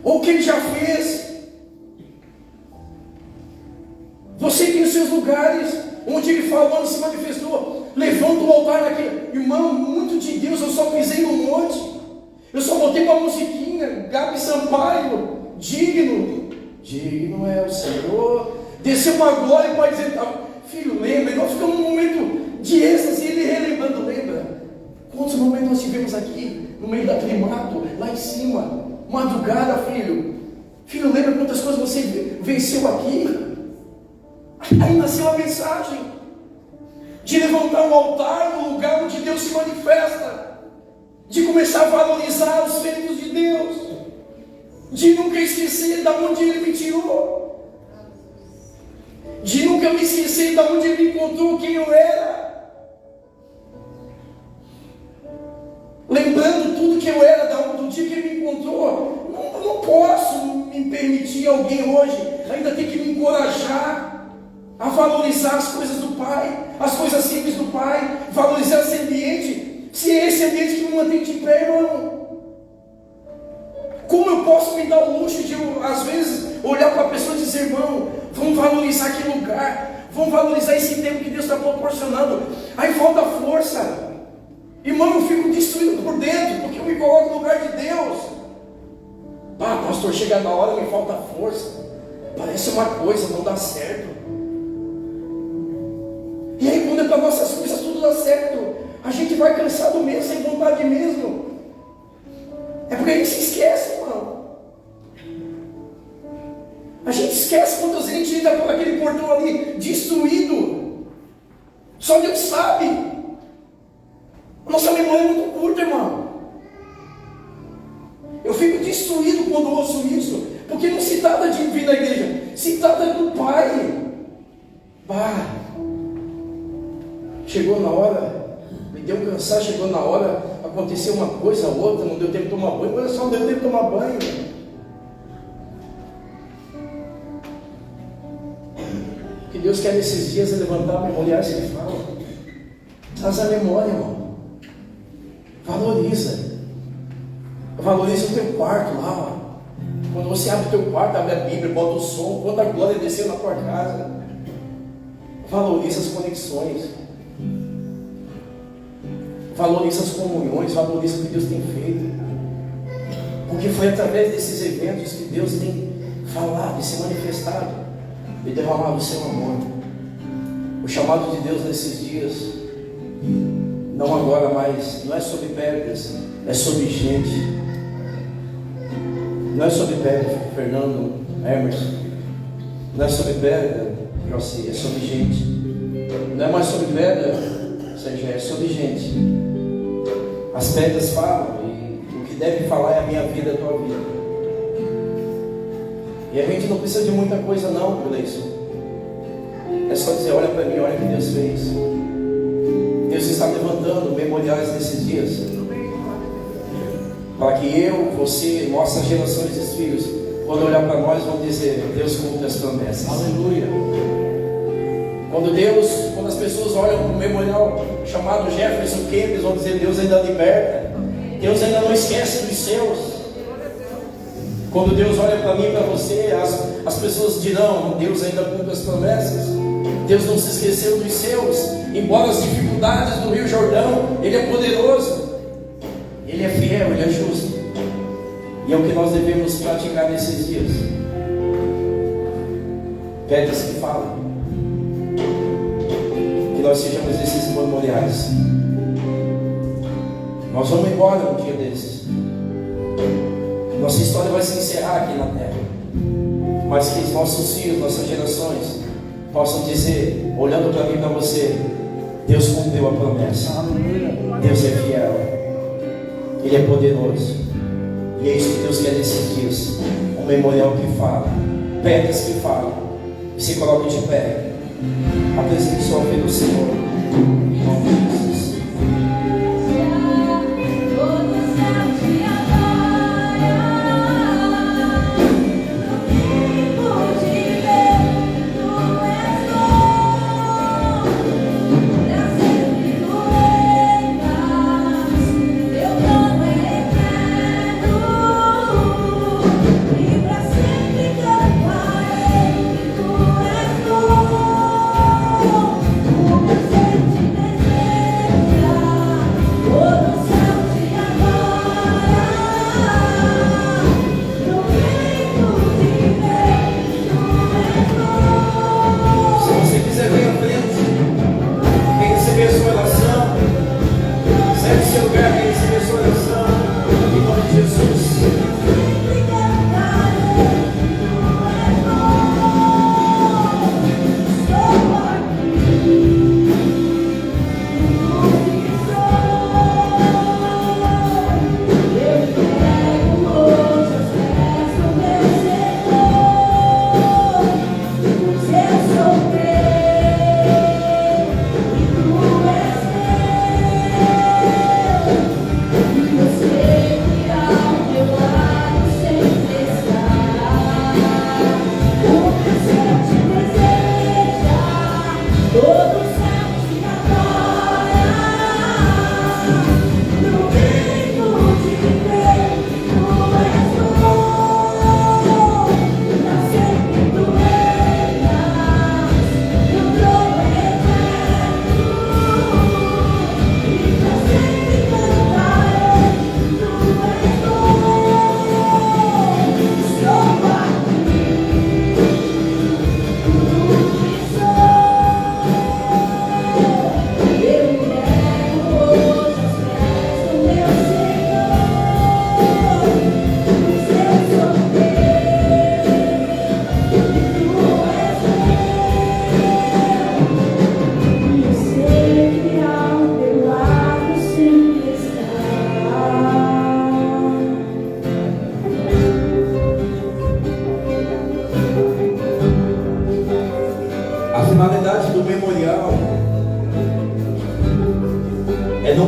Ou o que Ele já fez. Você tem os seus lugares onde Ele falou, onde se manifestou. Levanta o altar naquele. Irmão, muito de Deus, eu só pisei no monte. Eu só botei uma musiquinha, Gabi Sampaio, digno. Digno é o Senhor. Desceu uma glória e pode dizer, filho, lembra? Nós ficamos num momento de êxtase, ele relembrando, lembra? Quantos momentos nós tivemos aqui, no meio daquele mato, lá em cima, madrugada, filho. Filho, lembra quantas coisas você venceu aqui? Aí nasceu a mensagem de levantar um altar no lugar onde Deus se manifesta, de começar a valorizar os feitos de Deus, de nunca esquecer de onde Ele me tirou, de nunca me esquecer de onde Ele me encontrou, quem eu era, lembrando tudo que eu era do dia que Ele me encontrou. Não posso me permitir alguém hoje ainda ter que me encorajar a valorizar as coisas do Pai, as coisas simples do Pai, valorizar esse ambiente, se é esse ambiente que me mantém de pé, irmão. Como eu posso me dar o luxo de, às vezes, olhar para a pessoa e dizer, irmão, vamos valorizar aquele lugar, vamos valorizar esse tempo que Deus está proporcionando. Aí falta força. Irmão, eu fico destruído por dentro, porque eu me coloco no lugar de Deus. Pastor, chega na hora, me falta força. Parece uma coisa, não dá certo. E aí quando é para nossas coisas tudo dá certo, a gente vai cansado mesmo, sem vontade mesmo. É porque a gente se esquece, irmão. A gente esquece quantas vezes a gente entra por aquele portão ali, destruído. Só Deus sabe. Nossa memória é muito curta, irmão. Eu fico destruído quando ouço isso, porque não se trata de vir na igreja, se trata do Pai. Chegou na hora, me deu um cansaço, chegou na hora, aconteceu uma coisa, outra, não deu tempo de tomar banho, olha só, não deu tempo de tomar banho. O que Deus quer nesses dias é levantar a memória, se Ele fala. Traz a memória, irmão. Valoriza. Valoriza o teu quarto lá. Quando você abre o teu quarto, abre a Bíblia, bota o som, quando a glória desceu na tua casa. Valoriza as conexões. valoriza as comunhões, valoriza o que Deus tem feito. Porque foi através desses eventos que Deus tem falado e se manifestado e derramado o seu amor. O chamado de Deus nesses dias, não agora mais, não é sobre pedras, é sobre gente. Não é sobre pedra, Fernando, Emerson. Não é sobre pedra, José, é sobre gente. Não é mais sobre pedra, Sérgio, é sobre gente. As pedras falam e o que deve falar é a minha vida, a tua vida. E a gente não precisa de muita coisa não, Gleison. É só dizer, olha para mim, olha o que Deus fez. Deus está levantando memoriais nesses dias, para que eu, você, nossas gerações e filhos, quando olhar para nós, vão dizer, Deus cumpre as promessas. Aleluia. Quando as pessoas olham para o memorial chamado Jefferson Kempis, vão dizer, Deus ainda liberta. Deus ainda não esquece dos seus. Quando Deus olha para mim e para você, as pessoas dirão, Deus ainda cumpre as promessas. Deus não se esqueceu dos seus. Embora as dificuldades do Rio Jordão, Ele é poderoso, Ele é fiel, Ele é justo. E é o que nós devemos praticar nesses dias. Pedras que falam. Que nós sejamos esses memoriais. Nós vamos embora um dia desses. Nossa história vai se encerrar aqui na terra. Mas que os nossos filhos, nossas gerações possam dizer, olhando para mim e para você, Deus cumpriu a promessa. Deus é fiel. Ele é poderoso. E é isso que Deus quer nesses dias. Um memorial que fala. Pedras que falam. E se coloque de pé. Apresente sua vida ao Senhor. Em nome de Jesus.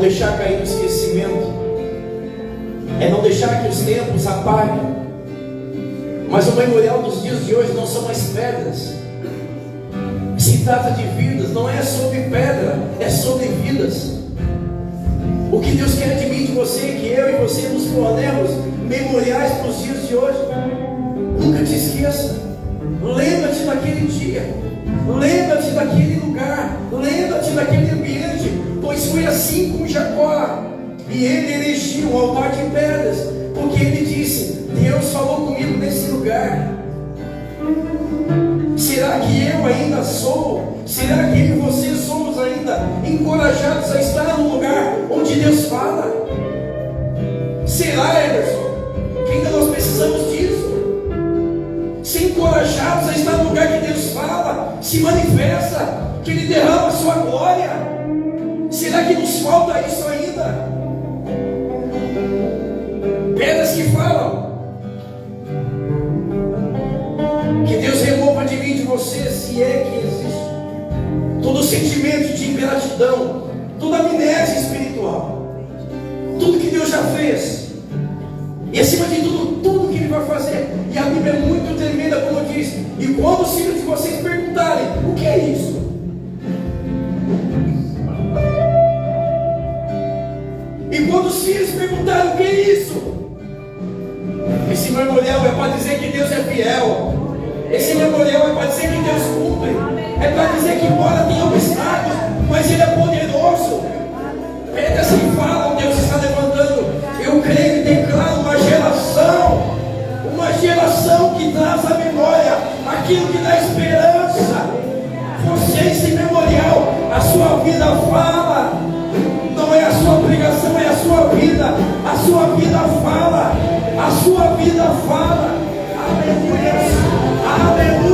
deixar cair no esquecimento, é não deixar que os tempos apaguem. Mas o memorial dos dias de hoje não são mais pedras. Se trata de vidas, não é sobre pedra, é sobre vidas. O que Deus quer de mim, de você, que eu e você nos tornemos memoriais para os dias de hoje. Nunca te esqueça. Lembra-te daquele dia. Lembra-te daquele lugar. Lembra-te daquele ambiente. Pois foi assim com Jacó, e ele erigiu um altar de pedras, porque ele disse: Deus falou comigo nesse lugar. Será que eu ainda sou? Será que eu e você somos ainda encorajados a estar no lugar onde Deus fala? Será, Emerson, que ainda nós precisamos disso? Ser encorajados a estar no lugar que Deus fala, se manifesta, que Ele derrama a sua glória. Será que nos falta isso ainda? Pedras que falam. Que Deus remova de mim e de você, se é que existe, todo sentimento de ingratidão, toda amnésia espiritual, tudo que Deus já fez, e acima de tudo, tudo que Ele vai fazer. E a Bíblia é muito tremenda, como diz. E quando os filhos de vocês perguntarem: o que é isso? E quando os filhos perguntarem: o que é isso? Esse memorial é para dizer que Deus é fiel. Esse memorial é para dizer que Deus cumpre. É para dizer que embora tenha obstáculos, mas Ele é poderoso. Pedras que falam, Deus está levantando. Eu creio e declaro uma geração que traz à memória aquilo que dá esperança. Você, esse memorial, a sua vida fala. Não é a sua pregação, é a sua vida. A sua vida fala. A sua vida fala. Aleluia. Aleluia.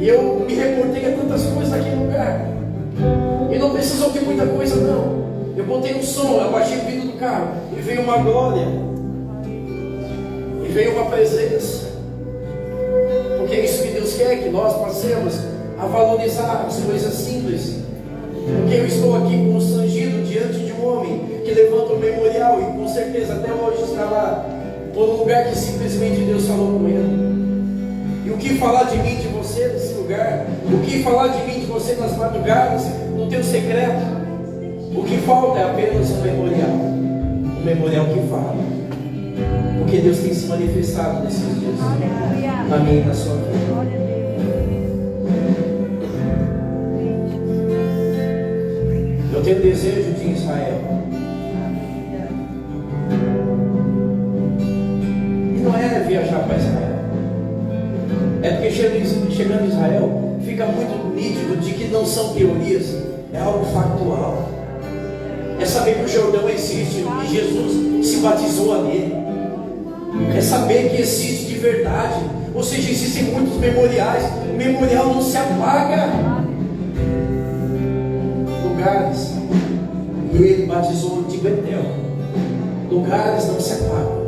E eu me reportei a tantas coisas naquele lugar. E não precisou de muita coisa, não. Eu botei um som, abaixei o vidro do carro. E veio uma glória. E veio uma presença. Porque é isso que Deus quer, que nós passemos a valorizar as coisas simples. Porque eu estou aqui constrangido diante de um homem que levanta o memorial e com certeza até hoje está lá, por um lugar que simplesmente Deus falou com ele. E o que falar de mim, de você nesse lugar? O que falar de mim, de você nas madrugadas, no teu secreto? O que falta é apenas um memorial que fala. Porque Deus tem se manifestado nesses dias, na minha e na sua vida. Eu tenho desejo de Israel. E não é viajar para Israel. É porque chegando em Israel, fica muito nítido de que não são teorias, é algo factual. É saber que o Jordão existe e Jesus se batizou ali. É saber que existe de verdade. Ou seja, existem muitos memoriais. O memorial não se apaga. Lugares. E ele batizou de Betel. Lugares não se apagam.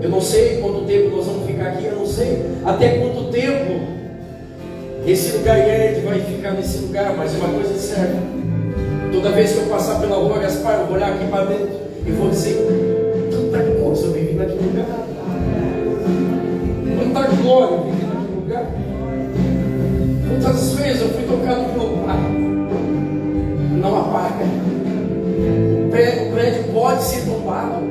Eu não sei quanto tempo nós vamos ficar aqui. Eu não sei até quanto tempo esse lugar Ierde vai ficar nesse lugar. Mas uma coisa é certa: toda vez que eu passar pela rua Gaspar, eu vou olhar aqui para dentro e vou dizer: tanta coisa eu vivi naquele lugar, quanta glória eu vivi naquele lugar, quantas vezes eu fui tocado pelo Pai. Não apaga. O prédio pode ser tombado,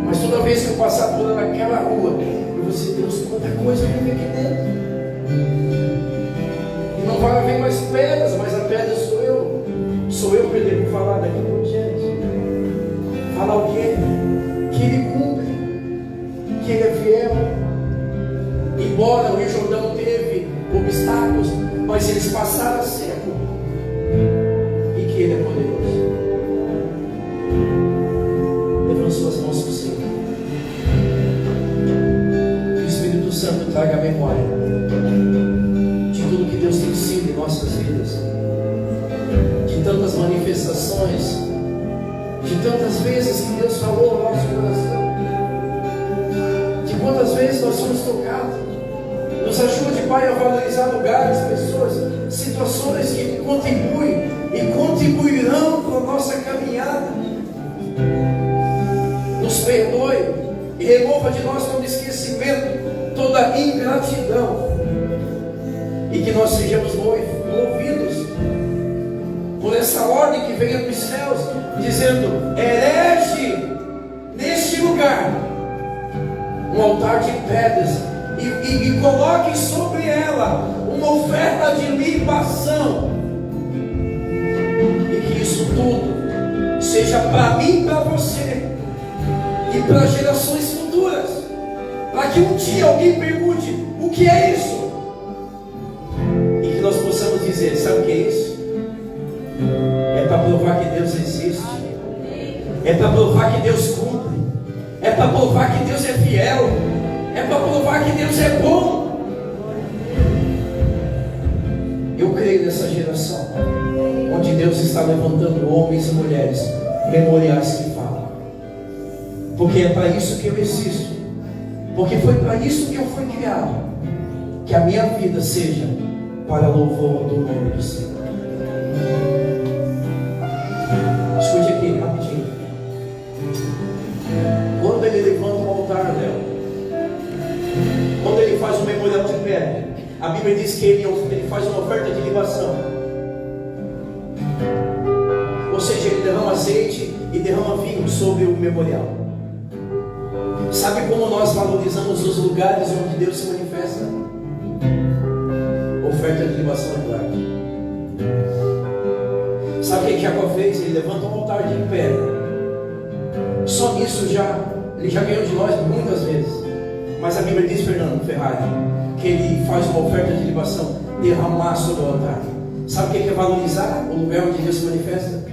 mas toda vez que eu passar por aquela rua, eu vou dizer: Deus, quanta coisa eu vivi aqui dentro. E não vai haver mais pedras, mas a pedra sou eu. Sou eu que devo falar daqui por diante. Falar o quê? Que Ele cumpre, que Ele é fiel. Embora o Rio Jordão teve obstáculos, mas eles passaram a seco. E que Ele é poderoso. Levante suas mãos para o Senhor. Que o Espírito Santo traga a memória de tudo que Deus tem sido em nossas vidas, de tantas manifestações, de tantas vezes que Deus falou ao nosso coração, de quantas vezes nós somos tocados. Nos ajude, Pai, a valorizar lugares, pessoas, situações que contribuem e contribuirão com a nossa caminhada. Nos perdoe e remova de nós todo esquecimento, toda ingratidão, e que nós sejamos movidos por essa ordem que venha dos céus, dizendo: erege neste lugar um altar de pedras e coloque sobre ela uma oferta de libação, e que isso tudo seja para mim e para você e para gerações futuras, para que um dia alguém pergunte: o que é isso? E que nós possamos dizer: sabe o que é isso? É para provar que Deus existe, é para provar que Deus cumpre, é para provar que Deus é fiel, é para provar que Deus é bom. Eu creio nessa geração onde Deus está levantando homens e mulheres memoriais que falam, porque é para isso que eu existo, porque foi para isso que eu fui criado, que a minha vida seja para louvor do nome do Senhor. Escute aqui rapidinho. Quando ele levanta um altar, Léo, quando ele faz um memorial de pedra, a Bíblia diz que ele faz uma oferta de libação. Ou seja, ele derrama azeite e derrama vinho sobre o memorial. Sabe como nós valorizamos os lugares onde Deus se manifesta? Oferta de libação é claro. Sabe o que Jacó fez? Ele levanta um altar de pedra. Só nisso ele já ganhou de nós muitas vezes. Mas a Bíblia diz, Fernando Ferrari, que ele faz uma oferta de libação, derramar sobre o altar. Sabe o que é valorizar o lugar onde Deus se manifesta?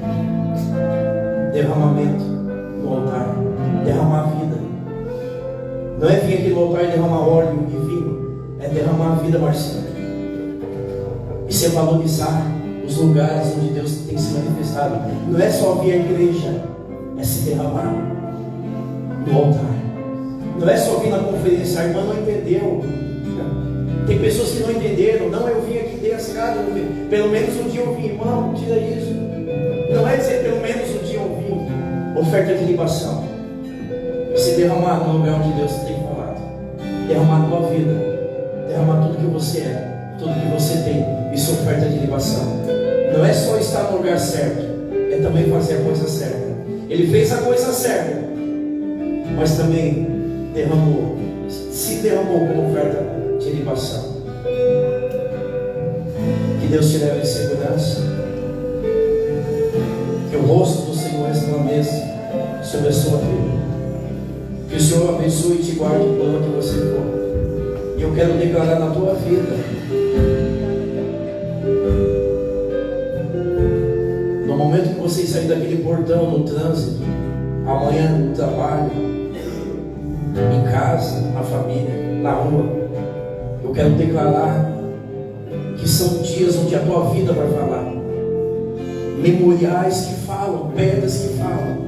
Derramamento no altar, derramar vida. Não é vir aqui no altar e derramar óleo e vinho, é derramar a vida, Marcelo. Isso é valorizar os lugares onde Deus tem se manifestado. Não é só vir à igreja, é se derramar no altar. Não é só vir na conferência. A irmã não entendeu. Tem pessoas que não entenderam. Não, eu vim aqui dei as caras, pelo menos um dia eu vim. Irmão, tira isso. Não é dizer pelo menos um dia eu vim. Oferta de libação, se derramar no lugar onde Deus tem falado, derramar a tua vida, derramar tudo que você é, tudo que você tem. Isso é oferta de libação. Não é só estar no lugar certo, é também fazer a coisa certa. Ele fez a coisa certa, mas também se derramou como oferta de libação. Que Deus te leve em segurança, que o rosto do Senhor resplandeça sobre a sua vida, que o Senhor abençoe e te guarde por onde você for, Eu quero declarar na tua vida. No momento que você sair daquele portão, no trânsito, amanhã no trabalho, em casa, na família, na rua, eu quero declarar que são dias onde a tua vida vai falar. Memoriais que falam, pedras que falam.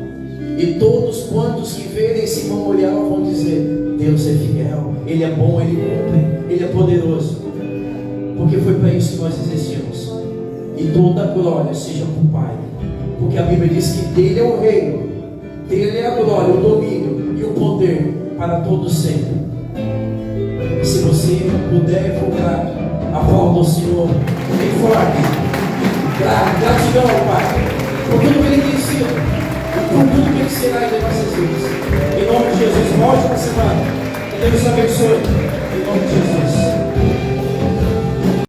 E todos quantos que verem esse memorial vão dizer: Deus é fiel, Ele é bom, Ele cumpre, Ele é poderoso. Porque foi para isso que nós existimos. E toda a glória seja para o Pai. Porque a Bíblia diz que dele é o reino, dele é a glória, o domínio e o poder para todos sempre. E se você puder invocar a palavra do Senhor, bem forte. Gratidão ao Pai por tudo que Ele tem sido, por tudo que Ele será em nossas vidas. Em nome de Jesus, uma ótima semana. Que Deus te abençoe. Em nome de Jesus.